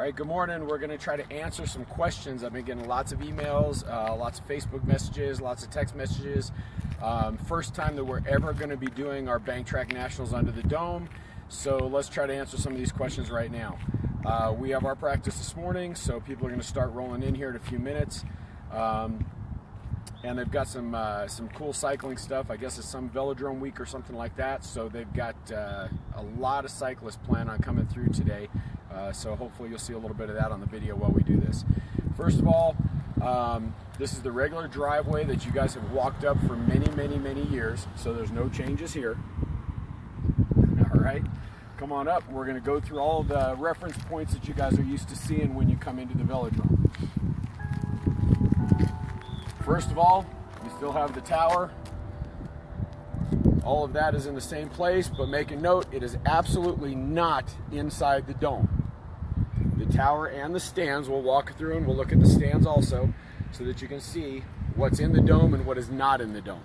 All right, good morning. We're going to try to answer some questions. I've been getting lots of emails, lots of Facebook messages, lots of text messages. First time that we're ever going to be doing our Bank Track Nationals under the dome. So let's try to answer some of these questions right now. We have our practice this morning, so people are going to start rolling in here in a few minutes. And they've got some cool cycling stuff. I guess it's some Velodrome week or something like that. So they've got a lot of cyclists plan on coming through today. So hopefully you'll see a little bit of that on the video while we do this. First of all, this is the regular driveway that you guys have walked up for many years. So there's no changes here. All right, come on up. We're going to go through all the reference points that you guys are used to seeing when you come into the Velodrome. First of all, we still have the tower. All of that is in the same place, but make a note, it is absolutely not inside the dome. The tower and the stands, we'll walk through and we'll look at the stands also so that you can see what's in the dome and what is not in the dome.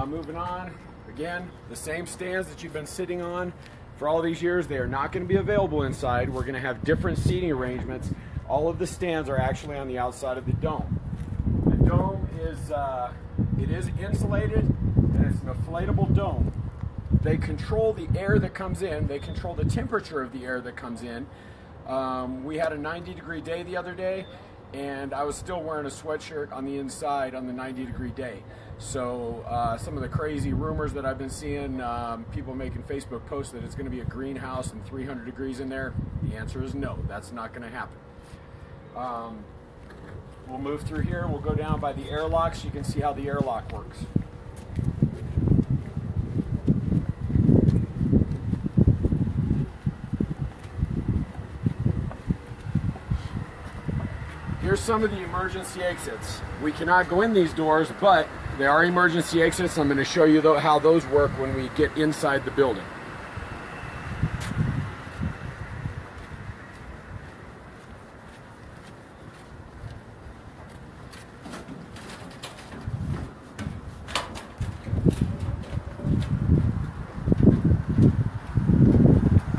Moving on, again, the same stands that you've been sitting on for all these years, they are not going to be available inside. We're going to have different seating arrangements. All of the stands are actually on the outside of the dome. The dome is it is insulated and it's an inflatable dome. They control the air that comes in. They control the temperature of the air that comes in. We had a 90-degree day the other day, and I was still wearing a sweatshirt on the inside on the 90-degree day. So some of the crazy rumors that I've been seeing, people making Facebook posts that it's going to be a greenhouse and 300 degrees in there, the answer is no, that's not going to happen. We'll move through here, we'll go down by the airlock so you can see how the airlock works. Here's some of the emergency exits. We cannot go in these doors, but there are emergency exits. I'm going to show you how those work when we get inside the building.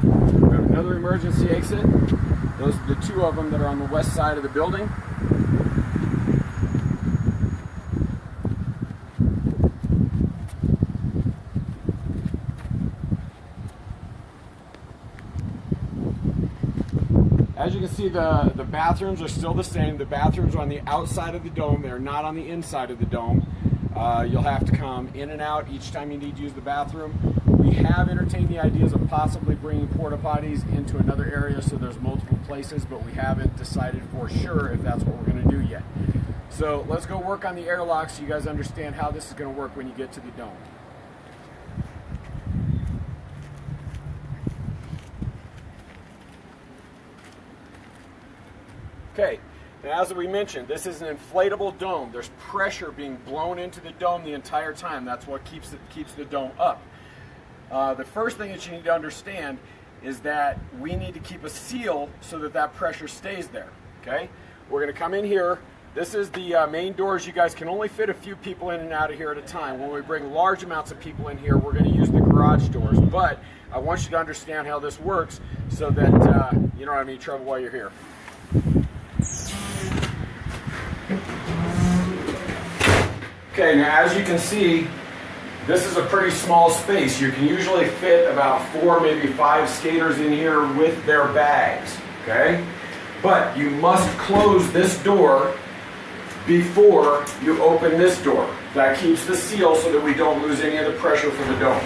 We have another emergency exit. Those are the two of them that are on the west side of the building. As you can see, the bathrooms are still the same. The bathrooms are on the outside of the dome. They're not on the inside of the dome. You'll have to come in and out each time you need to use the bathroom. We have entertained the ideas of possibly bringing porta potties into another area so there's multiple places, but we haven't decided for sure if that's what we're going to do yet. So let's go work on the airlock so you guys understand how this is going to work when you get to the dome. Okay, now as we mentioned, this is an inflatable dome. There's pressure being blown into the dome the entire time. That's what keeps the dome up. The first thing that you need to understand is that we need to keep a seal so that that pressure stays there. Okay, we're going to come in here. This is the main doors. You guys can only fit a few people in and out of here at a time. When we bring large amounts of people in here, we're going to use the garage doors. But I want you to understand how this works so that you don't have any trouble while you're here. Okay, now as you can see, this is a pretty small space. You can usually fit about 4, maybe 5 skaters in here with their bags, okay? But you must close this door before you open this door. That keeps the seal so that we don't lose any of the pressure from the dome.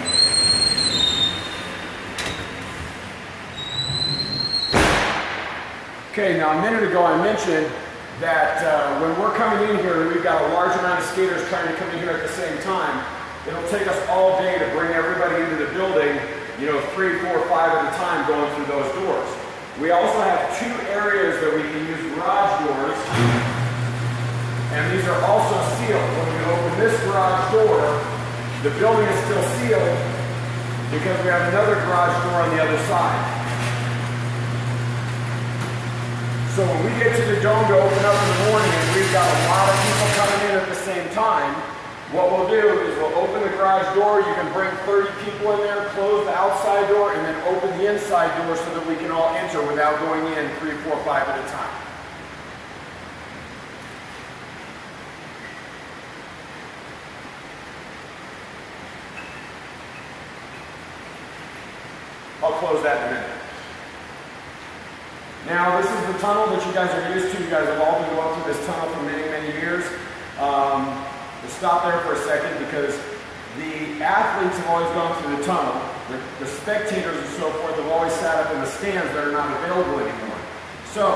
Okay, now a minute ago I mentioned that when we're coming in here and we've got a large amount of skaters trying to come in here at the same time, it'll take us all day to bring everybody into the building, 3, 4, 5 at a time going through those doors. We also have 2 areas that we can use garage doors, and these are also sealed. When we open this garage door, the building is still sealed because we have another garage door on the other side. So when we get to the dome to open up in the morning and we've got a lot of people coming in at the same time, what we'll do is we'll open the garage door. You can bring 30 people in there, close the outside door, and then open the inside door so that we can all enter without going in 3, 4, 5 at a time. I'll close that in a minute. Now, this is the tunnel that you guys are used to. You guys have all been going through this tunnel for many, many years. We'll stop there for a second because the athletes have always gone through the tunnel. The spectators and so forth have always sat up in the stands that are not available anymore. So,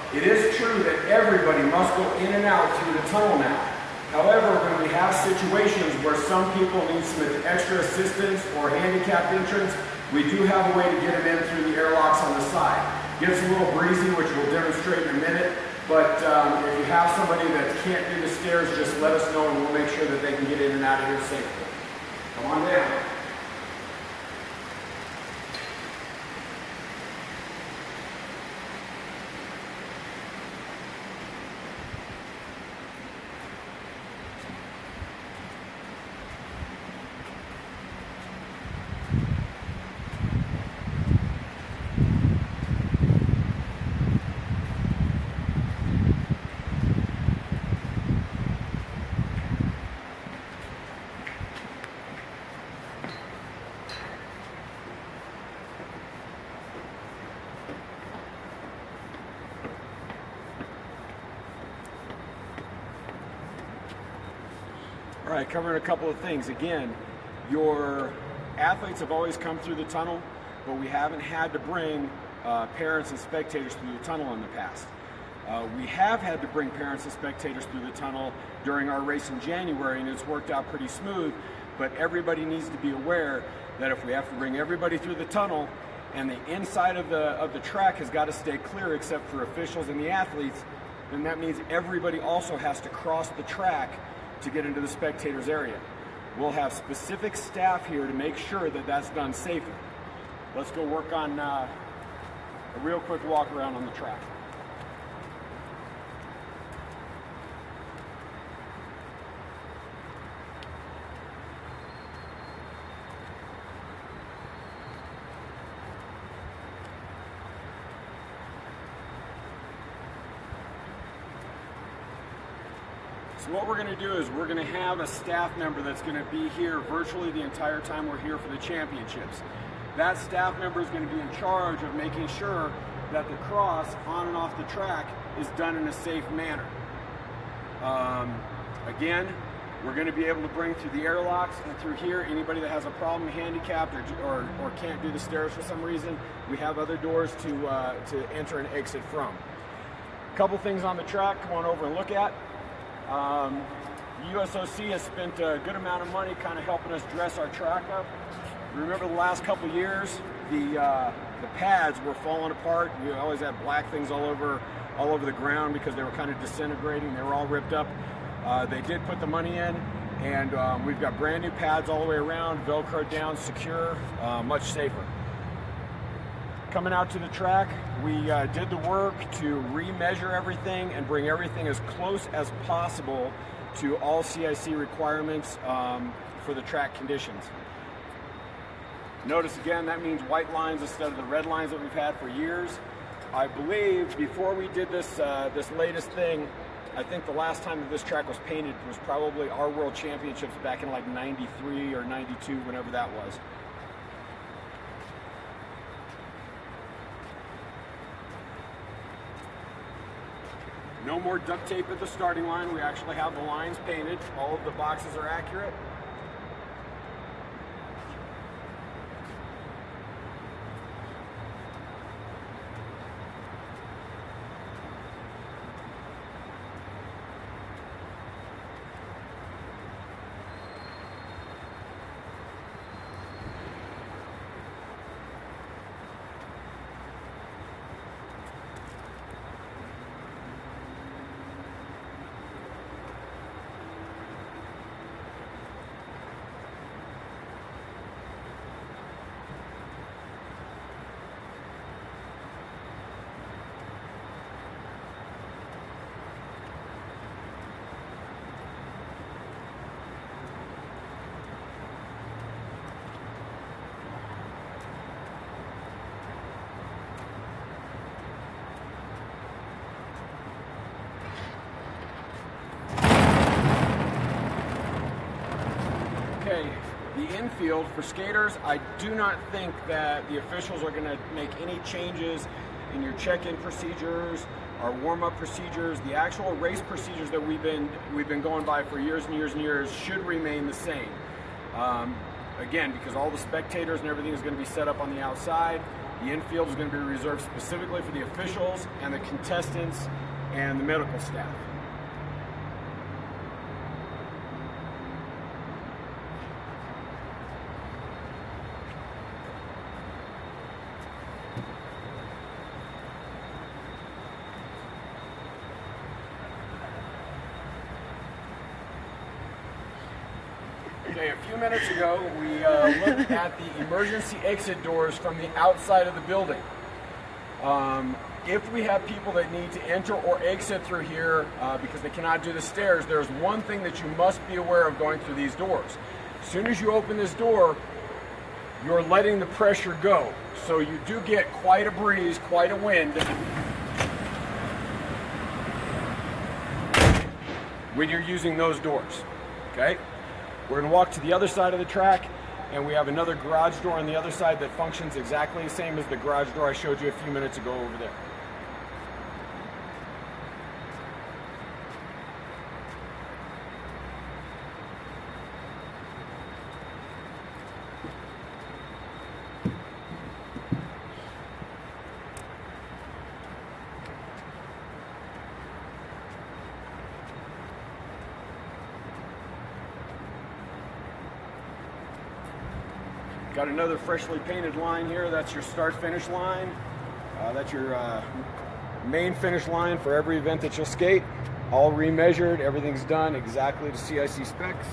it is true that everybody must go in and out through the tunnel now. However, when we have situations where some people need some extra assistance or handicapped entrance, we do have a way to get them in through the airlocks on the side. Gets a little breezy, which we'll demonstrate in a minute, but if you have somebody that can't do the stairs, just let us know and we'll make sure that they can get in and out of here safely. Come on down. All right, covering a couple of things. Again, your athletes have always come through the tunnel, but we haven't had to bring parents and spectators through the tunnel in the past. We have had to bring parents and spectators through the tunnel during our race in January, and it's worked out pretty smooth, but everybody needs to be aware that if we have to bring everybody through the tunnel and the inside of the track has got to stay clear except for officials and the athletes, then that means everybody also has to cross the track to get into the spectators area. We'll have specific staff here to make sure that that's done safely. Let's go work on a real quick walk around on the track. So what we're going to do is we're going to have a staff member that's going to be here virtually the entire time we're here for the championships. That staff member is going to be in charge of making sure that the cross on and off the track is done in a safe manner. Again, we're going to be able to bring through the airlocks and through here anybody that has a problem, handicapped or can't do the stairs for some reason. We have other doors to enter and exit from. A couple things on the track, come on over and look at. USOC has spent a good amount of money kind of helping us dress our track up. Remember the last couple years, the pads were falling apart. We always had black things all over the ground because they were kind of disintegrating. They were all ripped up. They did put the money in, and we've got brand new pads all the way around, Velcro down, secure, much safer. Coming out to the track, we did the work to remeasure everything and bring everything as close as possible to all CIC requirements for the track conditions. Notice again, that means white lines instead of the red lines that we've had for years. I believe before we did this this latest thing, I think the last time that this track was painted was probably our World Championships back in like 93 or 92, whenever that was. No more duct tape at the starting line. We actually have the lines painted. All of the boxes are accurate. The infield for skaters, I do not think that the officials are going to make any changes in your check-in procedures, our warm-up procedures. The actual race procedures that we've been going by for years and years and years should remain the same. Again, because all the spectators and everything is going to be set up on the outside. The infield is going to be reserved specifically for the officials and the contestants and the medical staff. Okay, a few minutes ago, we looked at the emergency exit doors from the outside of the building. If we have people that need to enter or exit through here because they cannot do the stairs, there's one thing that you must be aware of going through these doors. As soon as you open this door, you're letting the pressure go. So you do get quite a breeze, quite a wind when you're using those doors, okay? We're going to walk to the other side of the track, and we have another garage door on the other side that functions exactly the same as the garage door I showed you a few minutes ago over there. Got another freshly painted line here. That's your start-finish line. That's your main finish line for every event that you'll skate. All remeasured, everything's done exactly to CIC specs.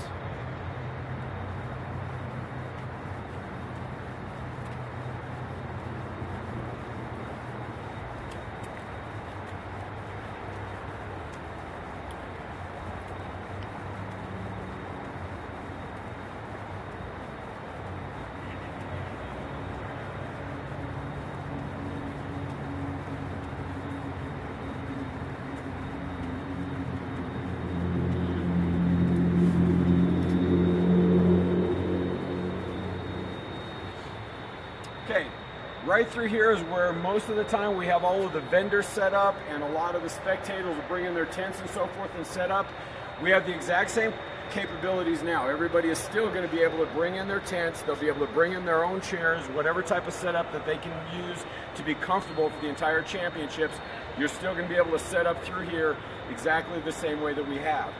Okay, right through here is where most of the time we have all of the vendors set up and a lot of the spectators will bring in their tents and so forth and set up. We have the exact same capabilities now. Everybody is still going to be able to bring in their tents. They'll be able to bring in their own chairs, whatever type of setup that they can use to be comfortable for the entire championships. You're still going to be able to set up through here exactly the same way that we have.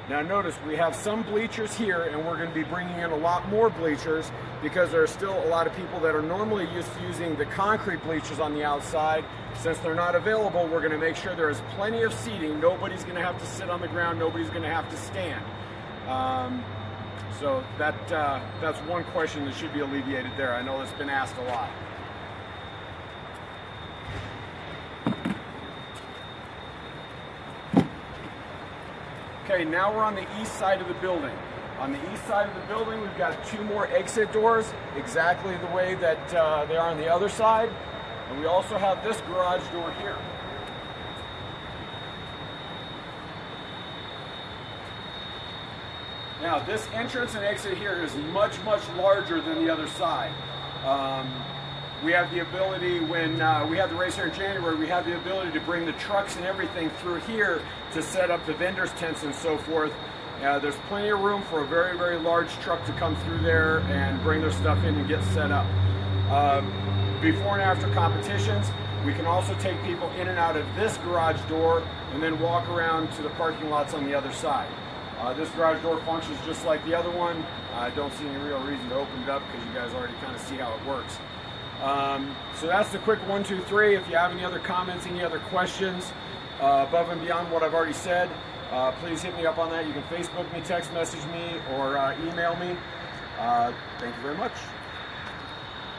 Now notice we have some bleachers here, and we're going to be bringing in a lot more bleachers because there are still a lot of people that are normally used to using the concrete bleachers on the outside. Since they're not available, we're going to make sure there is plenty of seating. Nobody's going to have to sit on the ground. Nobody's going to have to stand. So that's one question that should be alleviated there. I know it's been asked a lot. Okay, now we're on the east side of the building. On the east side of the building, we've got two more exit doors, exactly the way that they are on the other side. And we also have this garage door here. Now, this entrance and exit here is much, much larger than the other side. We have the ability, when we have the race here in January, we have the ability to bring the trucks and everything through here to set up the vendors' tents and so forth. There's plenty of room for a very, very large truck to come through there and bring their stuff in and get set up. Before and after competitions, we can also take people in and out of this garage door and then walk around to the parking lots on the other side. This garage door functions just like the other one. I don't see any real reason to open it up because you guys already kind of see how it works. So that's the quick 1, 2, 3. If you have any other comments, any other questions above and beyond what I've already said, please hit me up on that. You can Facebook me, text message me, or email me. Thank you very much.